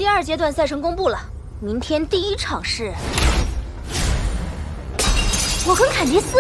第2阶段赛程公布了，明天第1场是我跟坎迪斯。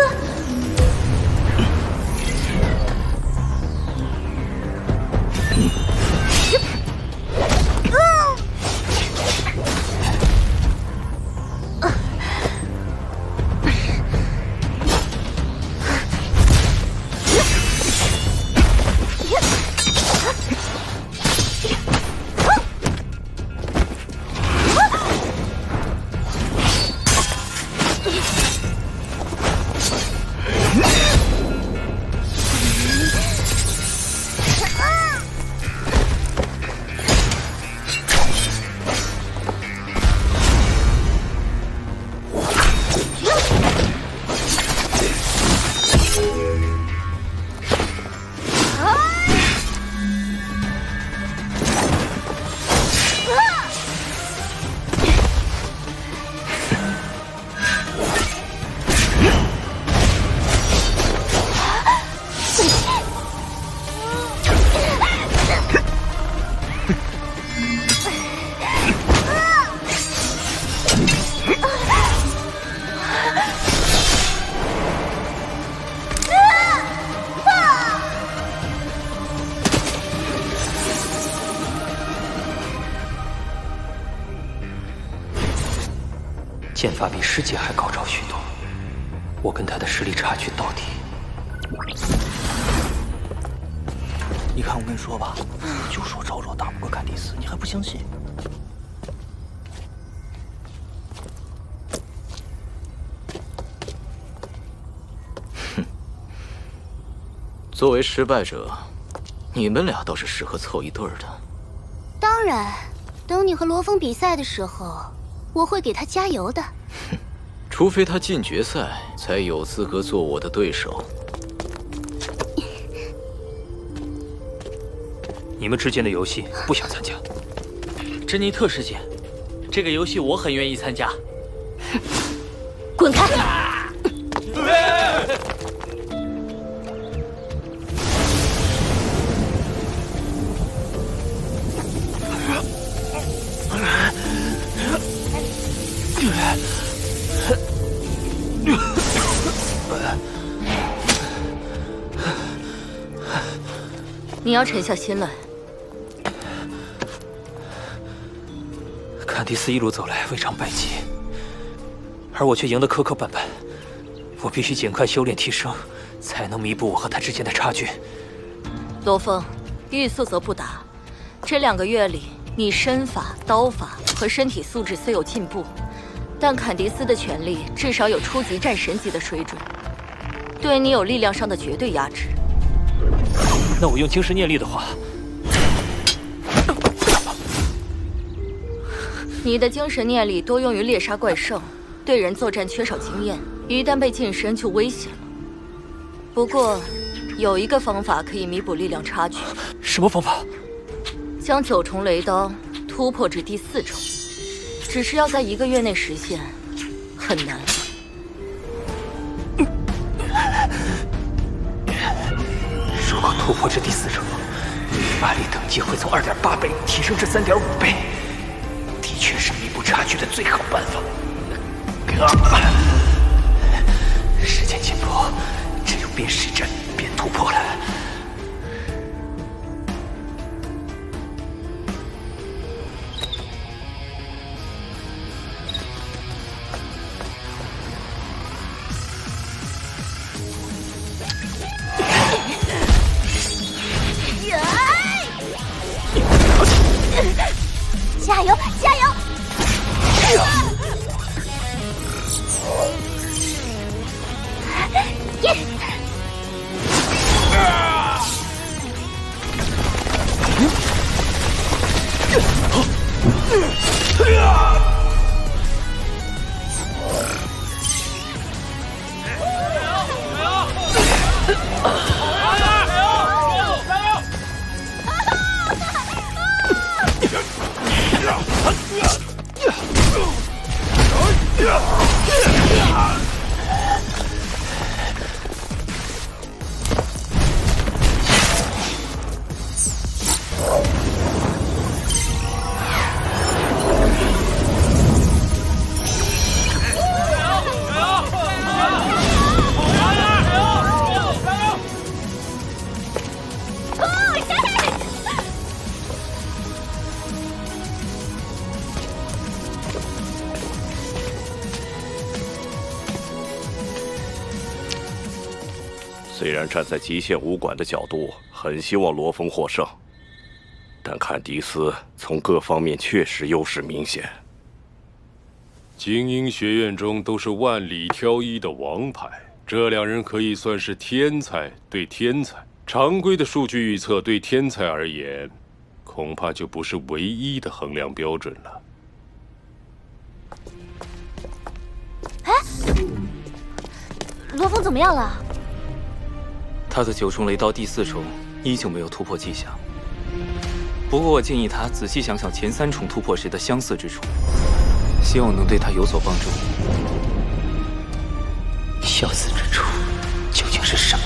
剑法比师姐还高超许多，我跟他的实力差距到底。你看，我跟你说吧，就说赵若打不过坎迪斯，你还不相信？哼，作为失败者，你们俩倒是适合凑一对儿的。当然，等你和罗峰比赛的时候，我会给他加油的。哼，除非他进决赛，才有资格做我的对手。你们之间的游戏不想参加？珍妮特师姐，这个游戏我很愿意参加。滚开！你要沉下心来。坎迪斯一路走来未尝败绩，而我却赢得磕磕绊绊。我必须尽快修炼提升，才能弥补我和他之间的差距。罗峰，欲速则不达。这2个月里，你身法、刀法和身体素质虽有进步，但坎迪斯的拳力至少有初级战神级的水准，对你有力量上的绝对压制。那我用精神念力的话，你的精神念力多用于猎杀怪兽，对人作战缺少经验，一旦被近身就危险了。不过，有一个方法可以弥补力量差距。什么方法？将9重雷刀突破至第4重，只是要在1个月内实现，很难。如果突破至第4重，法力等级会从2.8倍提升至3.5倍，的确是弥补差距的最好办法。时间紧迫，只有边实战边突破了。加油，加油！虽然站在极限武馆的角度，很希望罗峰获胜，但坎迪斯从各方面确实优势明显。精英学院中都是万里挑一的王牌，这两人可以算是天才对天才。常规的数据预测对天才而言，恐怕就不是唯一的衡量标准了。哎，罗峰怎么样了？他的9重雷到第4重依旧没有突破迹象。不过我建议他仔细想想前3重突破时的相似之处，希望能对他有所帮助。相似之处究竟是什么？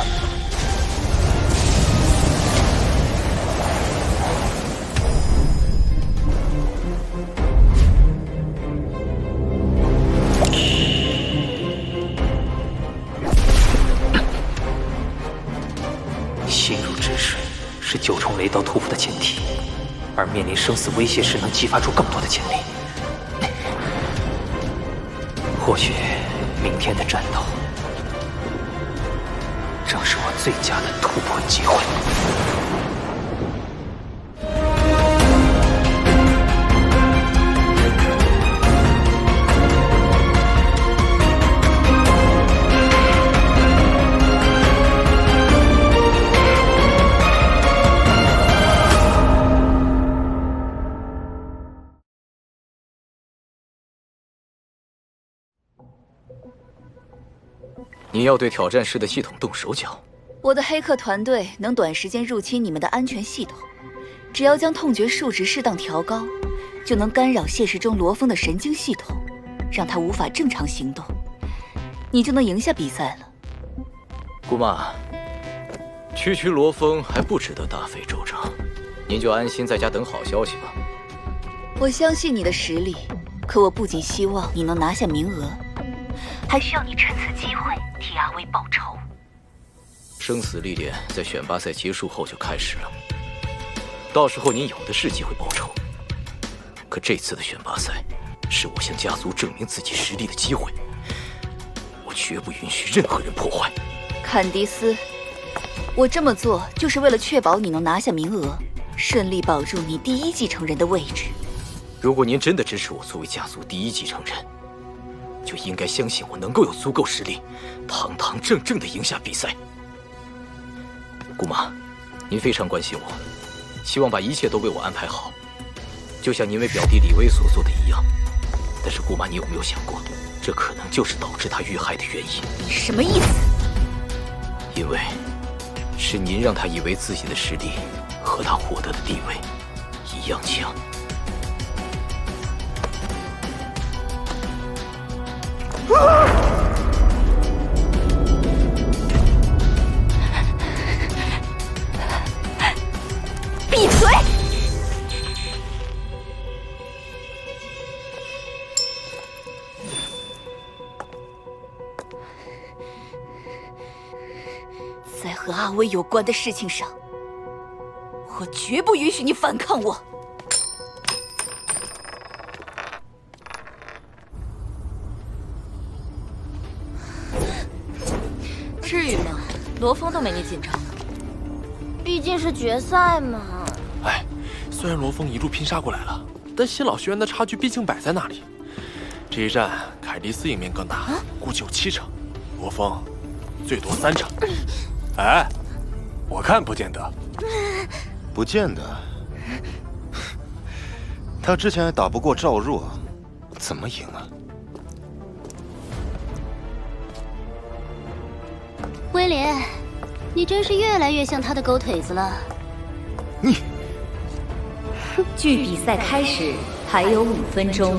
陷入止水是9重雷刀突破的前提，而面临生死威胁时能激发出更多的潜力。或许明天的战斗正是我最佳的突破机会。你要对挑战师的系统动手脚？我的黑客团队能短时间入侵你们的安全系统，只要将痛觉数值适当调高，就能干扰现实中罗峰的神经系统，让他无法正常行动，你就能赢下比赛了。姑妈，区罗峰还不值得大费周章，您就安心在家等好消息吧。我相信你的实力，可我不仅希望你能拿下名额，还需要你趁此机会替阿威报仇。生死历练在选拔赛结束后就开始了，到时候您有的是机会报仇。可这次的选拔赛是我向家族证明自己实力的机会，我绝不允许任何人破坏。坎迪斯，我这么做就是为了确保你能拿下名额，顺利保住你第1继承人的位置。如果您真的支持我作为家族第1继承人，就应该相信我能够有足够实力，堂堂正正地赢下比赛。姑妈，您非常关心我，希望把一切都为我安排好，就像您为表弟李威所做的一样。但是姑妈，你有没有想过，这可能就是导致他遇害的原因？你什么意思？因为是您让他以为自己的实力和他获得的地位一样强。闭嘴！在和阿威有关的事情上，我绝不允许你反抗我。至于吗？罗峰都没你紧张。毕竟是决赛嘛。哎，虽然罗峰一路拼杀过来了，但新老学员的差距毕竟摆在那里。这一战，凯蒂斯赢面更大，估计有7成，罗峰最多3成。哎，我看不见得。不见得。他之前还打不过赵若，怎么赢啊？威廉，你真是越来越像他的狗腿子了。你，距比赛开始还有5分钟。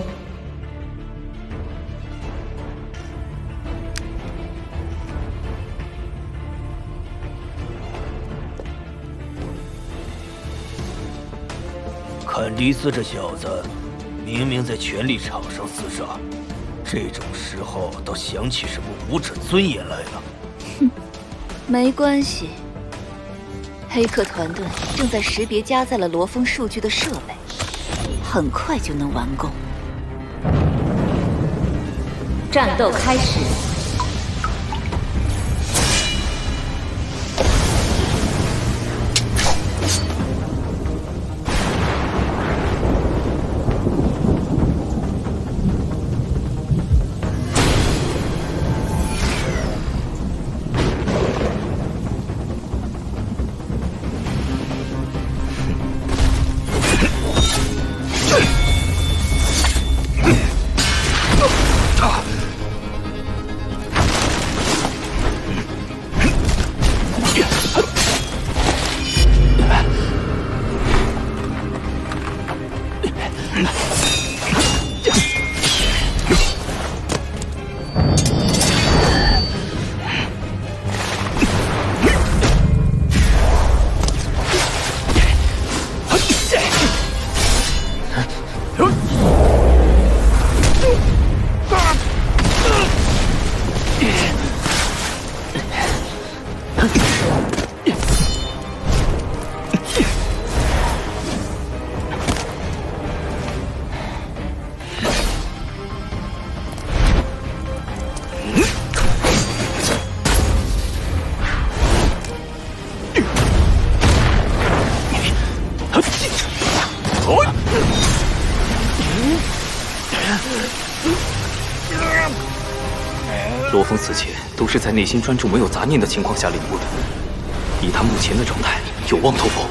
坎迪斯这小子，明明在权力场上厮杀，这种时候倒想起什么武者尊严来了。哼，没关系。黑客团队正在识别加载了罗峰数据的设备，很快就能完工。战斗开始。罗峰此前都是在内心专注、没有杂念的情况下领悟的，以他目前的状态，有望突破。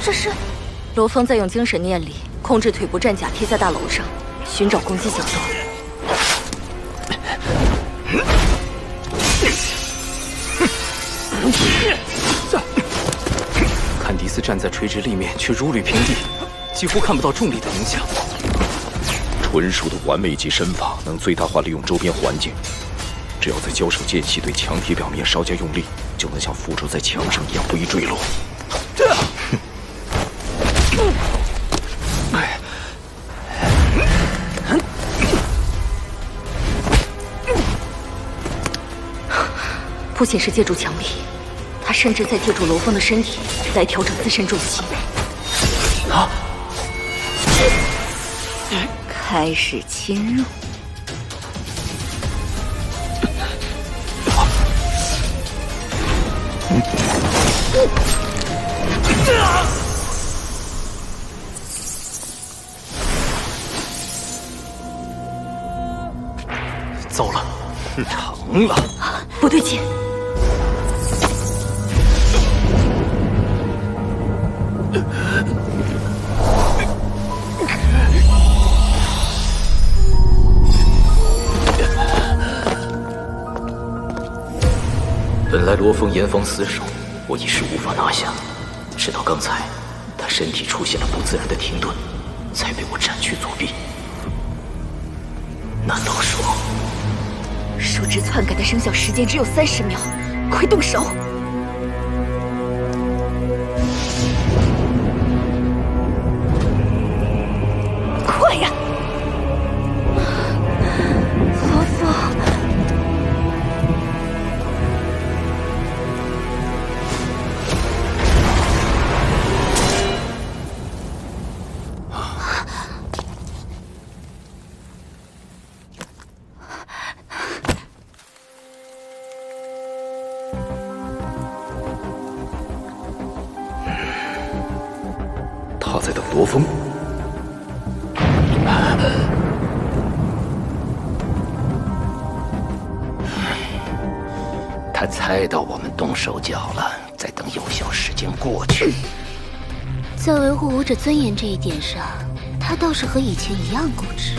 这是罗峰在用精神念力控制腿部战甲贴在大楼上，寻找攻击角度。坎迪斯站在垂直立面，却如履平地，几乎看不到重力的影响。纯熟的完美级身法能最大化利用周边环境，只要在交手间隙对墙体表面稍加用力，就能像符咒在墙上一样不易坠落。不仅是借助墙壁，他甚至在借助罗峰的身体来调整自身重心。开始侵入。糟了，成了！不对劲。本来罗峰严防死守，我一时无法拿下，直到刚才，他身体出现了不自然的停顿，才被我斩去左臂。难道说，树枝篡改的生效时间只有30秒，快动手！快呀！罗峰。他在等罗峰。他猜到我们动手脚了，在等有效时间过去。在维护武者尊严这一点上，他倒是和以前一样固执。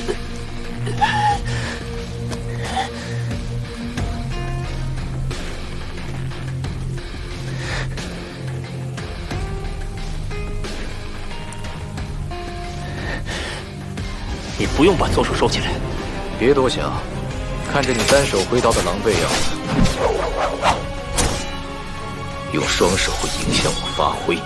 你不用把左手收起来。别多想，看着你单手挥刀的狼狈样子，用双手会影响我发挥。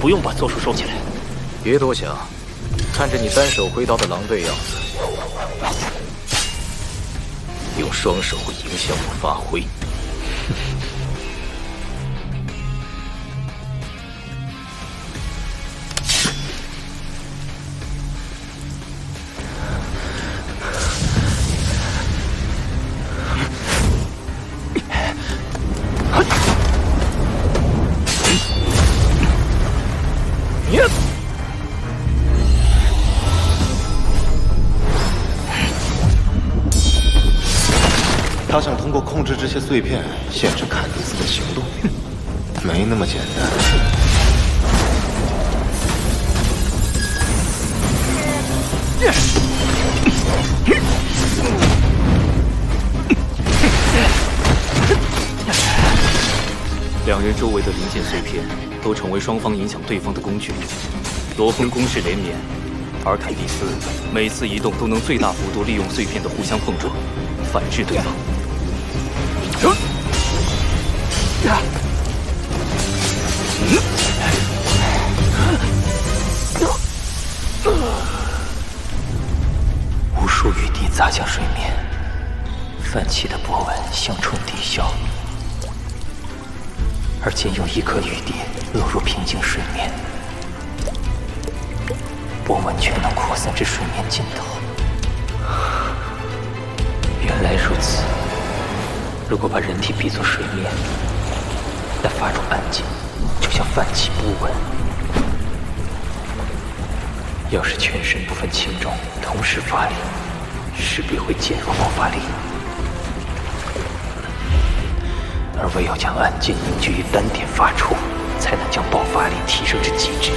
不用把左手收起来。别多想，看着你单手挥刀的狼狈样子，用双手会影响我发挥。他想通过控制这些碎片限制坎迪斯的行动，没那么简单。两人周围的零件碎片都成为双方影响对方的工具。罗峰攻势连绵，而坎迪斯每次移动都能最大幅度利用碎片的互相碰撞，反制对方。无数雨滴砸向水面，泛起的波纹相冲抵消，而仅有一颗雨滴落入平静水面，波纹却能扩散至水面尽头。原来如此。如果把人体比作水面，那发出暗劲就像泛起波纹。要是全身不分轻重同时发力，势必会减弱爆发力。而唯有将暗劲凝聚于丹田发出，才能将爆发力提升至极致。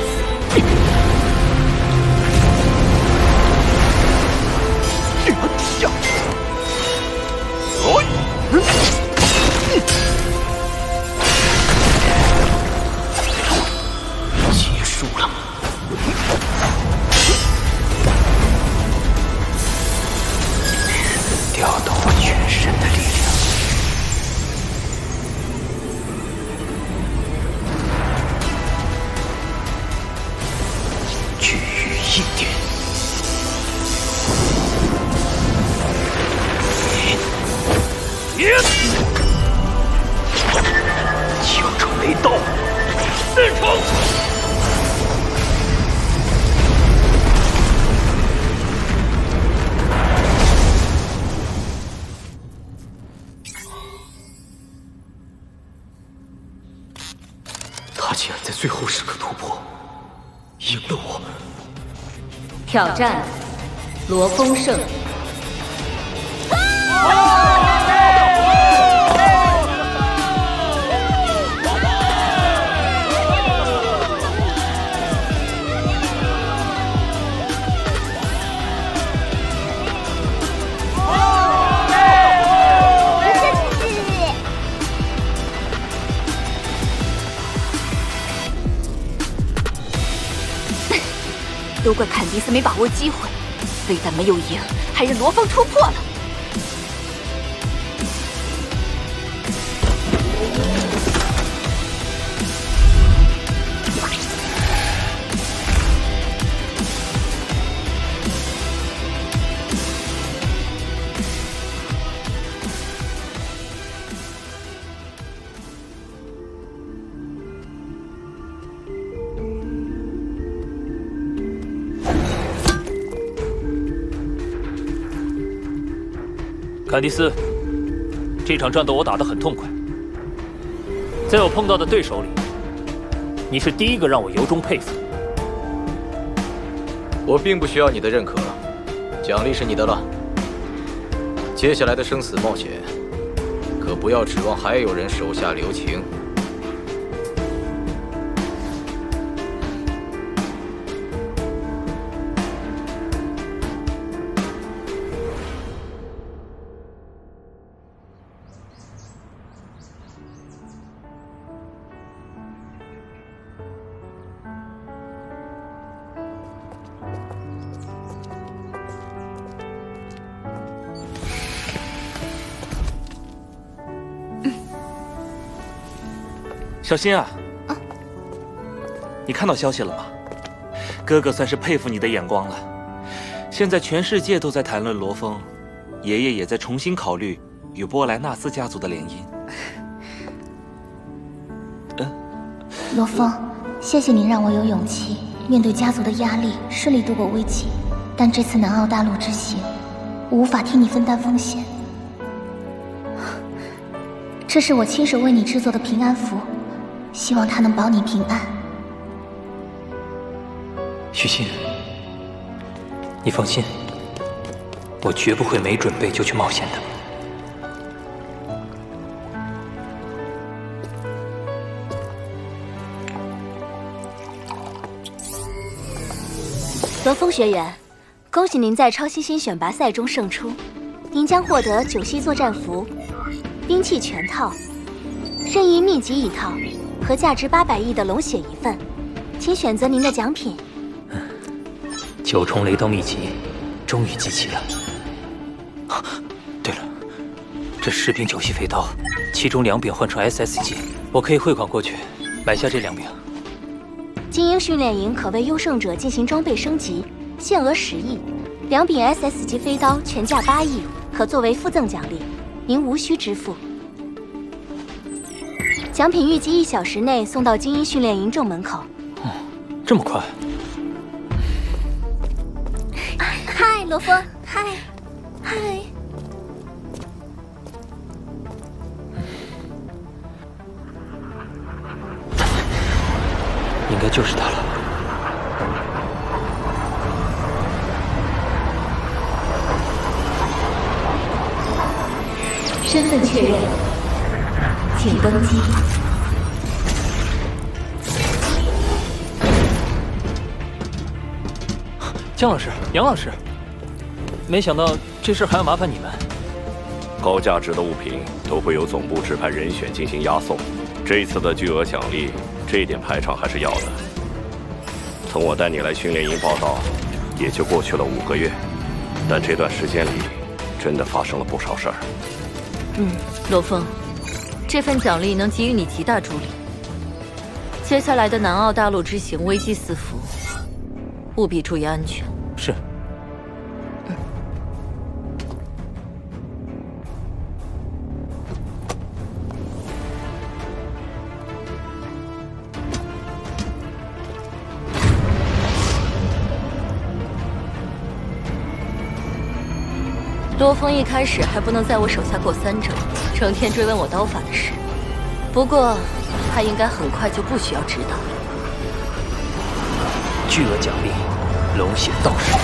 结束了。调动我全身的力量，聚于一点。敲出雷刀，四重。他竟然在最后时刻突破，赢了我。挑战，罗峰胜。都怪坎迪斯没把握机会，非但没有赢，还让罗峰突破了。坎迪斯，这场战斗我打得很痛快，在我碰到的对手里，你是第一个让我由衷佩服。我并不需要你的认可，奖励是你的了。接下来的生死冒险，可不要指望还有人手下留情。小新啊，你看到消息了吗？哥哥算是佩服你的眼光了。现在全世界都在谈论罗峰，爷爷也在重新考虑与波莱纳斯家族的联姻。罗峰，谢谢你让我有勇气面对家族的压力，顺利度过危机。但这次南澳大陆之行，我无法替你分担风险。这是我亲手为你制作的平安符，希望它能保你平安。许昕，你放心，我绝不会没准备就去冒险的。罗峰学员，恭喜您在超新星选拔赛中胜出，您将获得九系作战服、兵器全套、任意秘籍一套和价值800亿的龙血一份，请选择您的奖品。9重雷刀秘籍终于集齐了。对了，这10柄9系飞刀，其中2柄换成 SS 级，我可以汇款过去买下这2柄。精英训练营可为优胜者进行装备升级，限额10亿，2柄 SS 级飞刀全价8亿，可作为附赠奖励，您无需支付。奖品预计1小时内送到精英训练营正门口。这么快？嗨，罗峰，嗨。应该就是他了。身份确认，请登机。姜老师，杨老师，没想到这事还要麻烦你们。高价值的物品都会由总部指派人选进行押送，这一次的巨额奖励，这一点排场还是要的。从我带你来训练营报道，也就过去了5个月，但这段时间里，真的发生了不少事儿。罗峰，这份奖励能给予你极大助力。接下来的南澳大陆之行危机四伏，务必注意安全。是。罗峰一开始还不能在我手下过3招，成天追问我刀法的事。不过，他应该很快就不需要知道了。巨额奖励，龙血道士。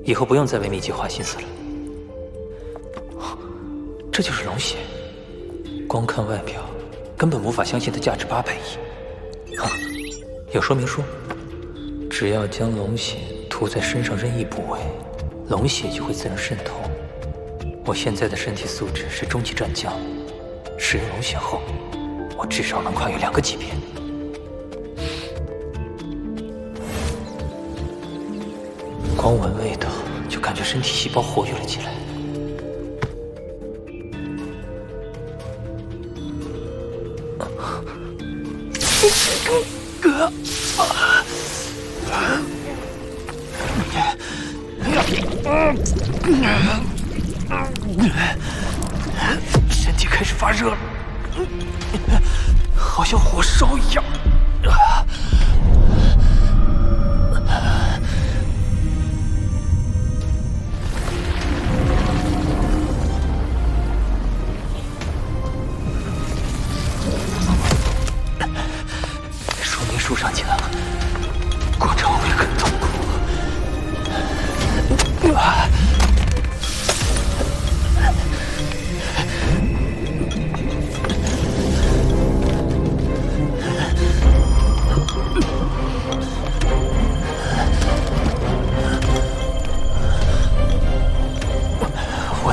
以后不用再为秘籍花心思了。这就是龙血，光看外表，根本无法相信它价值800亿。有说明书，只要将龙血涂在身上任意部位，龙血就会自然渗透。我现在的身体素质是中级战将，使用龙血后，我至少能跨越2个级别。光闻味道，就感觉身体细胞活跃了起来。身体开始发热了，好像火烧一样。说明书上讲，过程会很痛苦。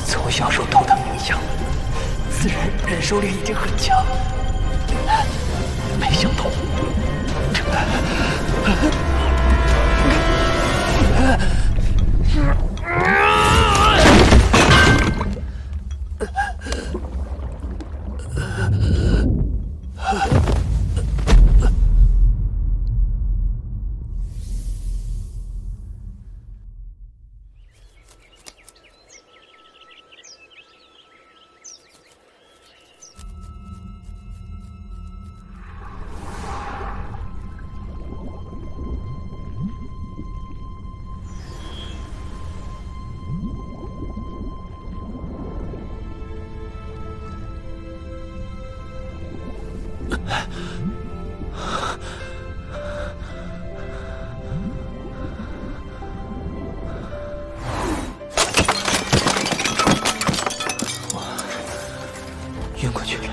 从小受斗藤影响，自然忍受力已经很强。没想到，晕过去了。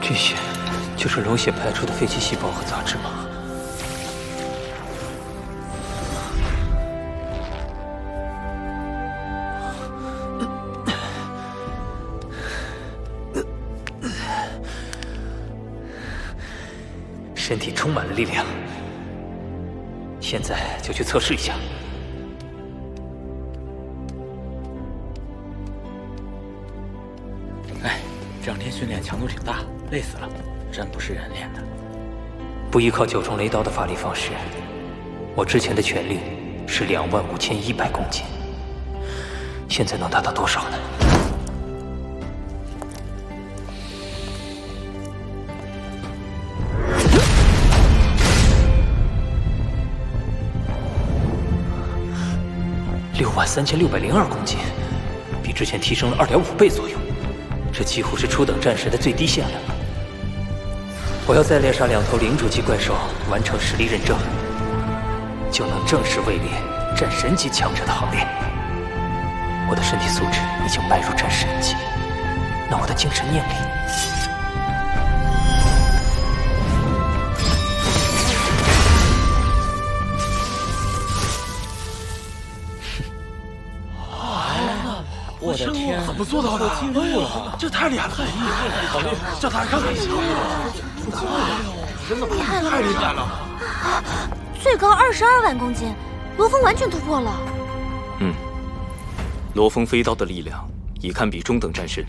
这些就是龙血排出的废弃细胞和杂质吗？身体充满了力量，现在就去测试一下。这两天训练强度挺大，累死了，真不是人练的。不依靠九重雷刀的发力方式，我之前的全力是25100公斤，现在能达到多少呢？63602公斤，比之前提升了2.5倍左右。这几乎是初等战神的最低线了。我要再猎杀2头领主级怪兽，完成实力认证，就能正式位列战神级强者的行列。我的身体素质已经迈入战神级，那我的精神念力……我的天，怎么做到的？这太厉害了！好厉害，叫他来看看。真的太厉害了！最高22万公斤，罗峰完全突破了。罗峰飞刀的力量已堪比中等战神，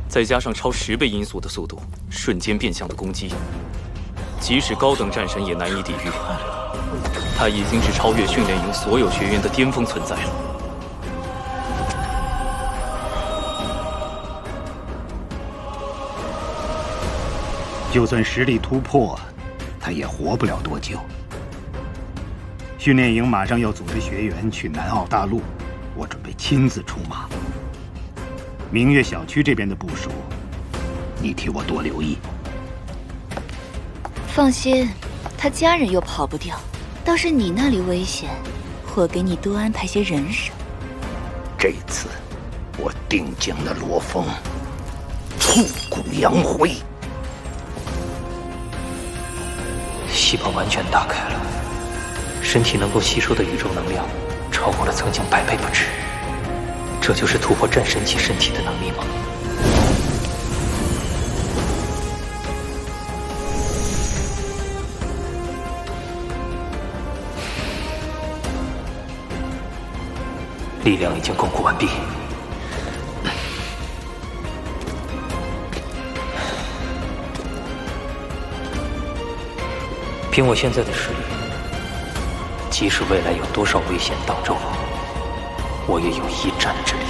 再加上超10倍音速的速度，瞬间变向的攻击，即使高等战神也难以抵御。他已经是超越训练营所有学员的巅峰存在了。就算实力突破，他也活不了多久。训练营马上要组织学员去南澳大陆，我准备亲自出马。明月小区这边的部署，你替我多留意。放心，他家人又跑不掉，倒是你那里危险，我给你多安排些人手。这次我定将那罗峰挫骨扬灰。细胞完全打开了，身体能够吸收的宇宙能量超过了曾经100倍不止。这就是突破战神级身体的能力吗？力量已经巩固完毕。凭我现在的实力，即使未来有多少危险挡着我，我也有一战之力。